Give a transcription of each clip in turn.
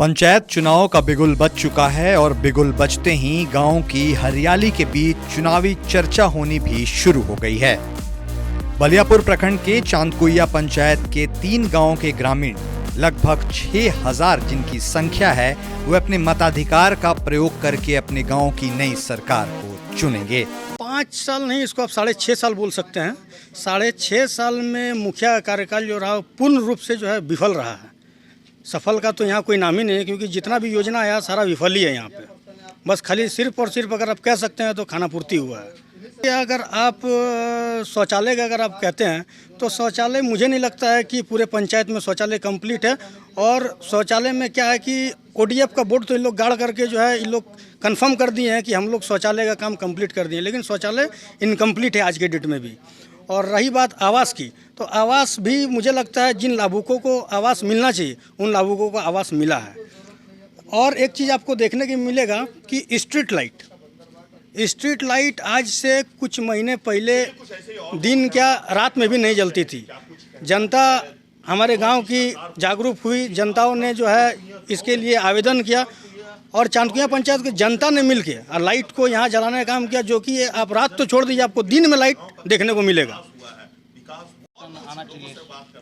पंचायत चुनाव का बिगुल बज चुका है और बिगुल बजते ही गांव की हरियाली के बीच चुनावी चर्चा होनी भी शुरू हो गई है। बलियापुर प्रखंड के चांदकुइया पंचायत के 3 गांवों के ग्रामीण लगभग 6000 जिनकी संख्या है वो अपने मताधिकार का प्रयोग करके अपने गांव की नई सरकार को चुनेंगे। 5 साल नहीं, इसको आप 6.5 साल बोल सकते हैं। 6.5 साल में मुखिया कार्यकाल जो रहा पूर्ण रूप से जो है विफल रहा है। सफल का तो यहाँ कोई नाम ही नहीं है, क्योंकि जितना भी योजना आया सारा विफल ही है यहाँ पे। बस खाली सिर्फ और सिर्फ अगर आप कह सकते हैं तो खाना पूर्ति हुआ है। अगर आप शौचालय का अगर आप कहते हैं तो शौचालय मुझे नहीं लगता है कि पूरे पंचायत में शौचालय कंप्लीट है। और शौचालय में क्या है कि ODF का बोर्ड तो इन लोग गाड़ करके जो है इन लोग कंफर्म कर दिए हैं कि हम लोग शौचालय का काम कंप्लीट कर दिए, लेकिन शौचालय इनकम्प्लीट है आज के डेट में भी। और रही बात आवास की, तो आवास भी मुझे लगता है जिन लाभुकों को आवास मिलना चाहिए उन लाभुकों को आवास मिला है। और एक चीज़ आपको देखने को मिलेगा कि स्ट्रीट लाइट आज से कुछ महीने पहले दिन क्या रात में भी नहीं जलती थी। जनता हमारे गांव की जागरूक हुई, जनताओं ने जो है इसके लिए आवेदन किया और चांदकुइया पंचायत की जनता ने मिलके और लाइट को यहाँ जलाने का काम किया, जो कि आप रात तो छोड़ दीजिए, आपको दिन में लाइट देखने को मिलेगा।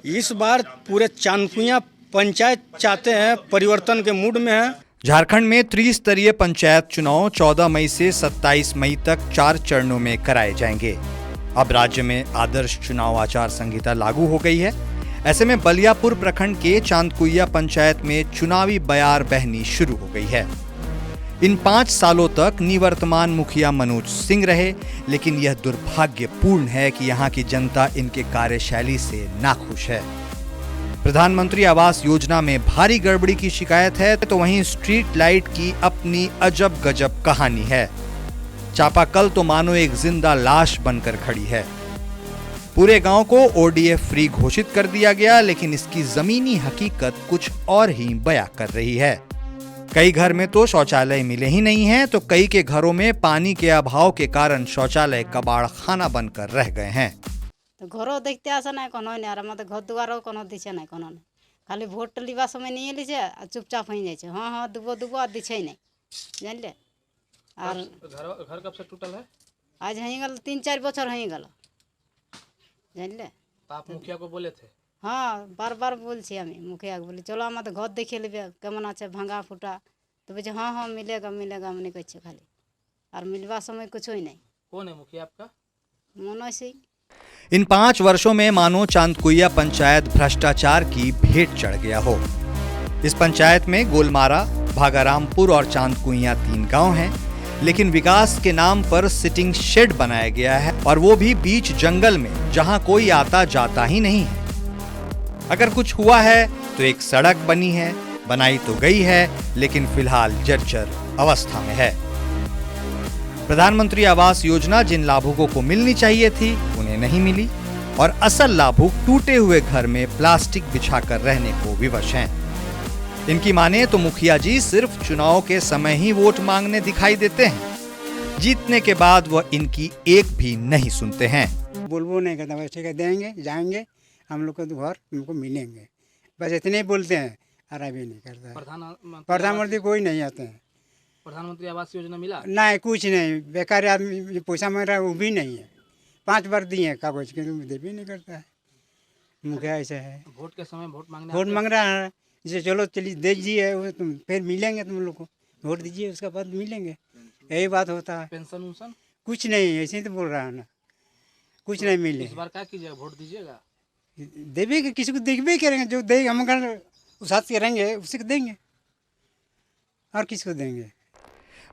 इस बार पूरे चांदकुइया पंचायत चाहते हैं, परिवर्तन के मूड में है। झारखंड में त्रिस्तरीय पंचायत चुनाव 14 मई से 27 मई तक 4 चरणों में कराए जाएंगे। अब राज्य में आदर्श चुनाव आचार संहिता लागू हो गई है। ऐसे में बलियापुर प्रखंड के चांदकुइया पंचायत में चुनावी बयार बहनी शुरू हो गई है। इन 5 सालों तक निवर्तमान मुखिया मनोज सिंह रहे, लेकिन यह दुर्भाग्यपूर्ण है कि यहाँ की जनता इनके कार्यशैली से नाखुश है। प्रधानमंत्री आवास योजना में भारी गड़बड़ी की शिकायत है, तो वहीं स्ट्रीट लाइट की अपनी अजब गजब कहानी है। चापाकल तो मानो एक जिंदा लाश बनकर खड़ी है। पूरे गांव को ODF फ्री घोषित कर दिया गया, लेकिन इसकी जमीनी हकीकत कुछ और ही बयां कर रही है। कई घर में तो शौचालय मिले ही नहीं हैं, तो कई के घरों में पानी के अभाव के कारण शौचालय कबाड़ खाना बनकर रह गए हैं। तो घरों देखते आसा ना कोनो ने आर मत घर दुआरो कोनो दिछे ना कोनो ने, खाली भोट लिबा समय नहीं लिछे आ चुपचाप हो जाय छे। हां दुबो दिछे नहीं, जानले। और घर कब से टूटल है? आज हई गल 3-4 बछर हई गल, जानले। आप मुखिया को बोले थे? हाँ, बार बोल छी हमें मुखिया को, बोली चलो मत घर देखे लेबे केमन আছে भांगा फूटा, तो बोले हाँ मिलेगा हमने कहे खाली, और मिलवा समय कुछ ही नहीं। कौन है मुखिया आपका? मनोज सिंह। इन 5 वर्षों में मानो चांदकुइया पंचायत भ्रष्टाचार की भेंट चढ़ गया हो। इस पंचायत में गोलमारा, भागारामपुर और चांदकुइया 3 गांव हैं, लेकिन विकास के नाम पर सिटिंग शेड बनाया गया है, और वो भी बीच जंगल में जहां कोई आता जाता ही नहीं है। अगर कुछ हुआ है तो एक सड़क बनी है, बनाई तो गई है, लेकिन फिलहाल जर्जर अवस्था में है। प्रधानमंत्री आवास योजना जिन लाभुकों को मिलनी चाहिए थी उन्हें नहीं मिली, और असल लाभुक टूटे हुए घर में प्लास्टिक बिछाकर रहने को विवश हैं। इनकी माने तो मुखिया जी सिर्फ चुनाव के समय ही वोट मांगने दिखाई देते हैं। जीतने के बाद वह इनकी एक भी नहीं सुनते हैं। बोलबो नहीं करता, वैसे कह देंगे जाएंगे हम लोग को तो घर हमको मिलेंगे, बस इतने ही बोलते हैं, आरा भी नहीं करता। प्रधानमंत्री कोई नहीं आते हैं। प्रधानमंत्री आवास योजना मिला? नहीं, कुछ नहीं। बेकार आदमी पैसा मांग रहा है वो भी नहीं है। 5 बार दिए कागज के, दे भी नहीं करता है। मुखिया ऐसा है, वोट के समय वोट मांग रहा है, जैसे चलो चलिए दीजिए, तुम फिर मिलेंगे, तुम लोग को वोट दीजिए उसके बाद मिलेंगे, यही बात होता है। पेंशन उनसन कुछ नहीं, ऐसे ही तो बोल रहा है ना, कुछ नहीं मिले। इस बार क्या कीजिएगा, वोट दीजिएगा? देवे कि किसी को देखबे करेंगे, जो देगा हम साथ करेंगे उसी को देंगे, और किसको देंगे।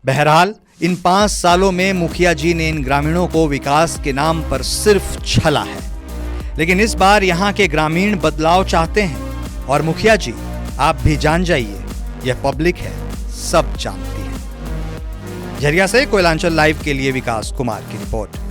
बहरहाल इन 5 सालों में मुखिया जी ने इन ग्रामीणों को विकास के नाम पर सिर्फ छला है, लेकिन इस बार यहाँ के ग्रामीण बदलाव चाहते हैं। और मुखिया जी आप भी जान जाइए, यह पब्लिक है, सब जानती है। झरिया से कोयलांचल लाइव के लिए विकास कुमार की रिपोर्ट।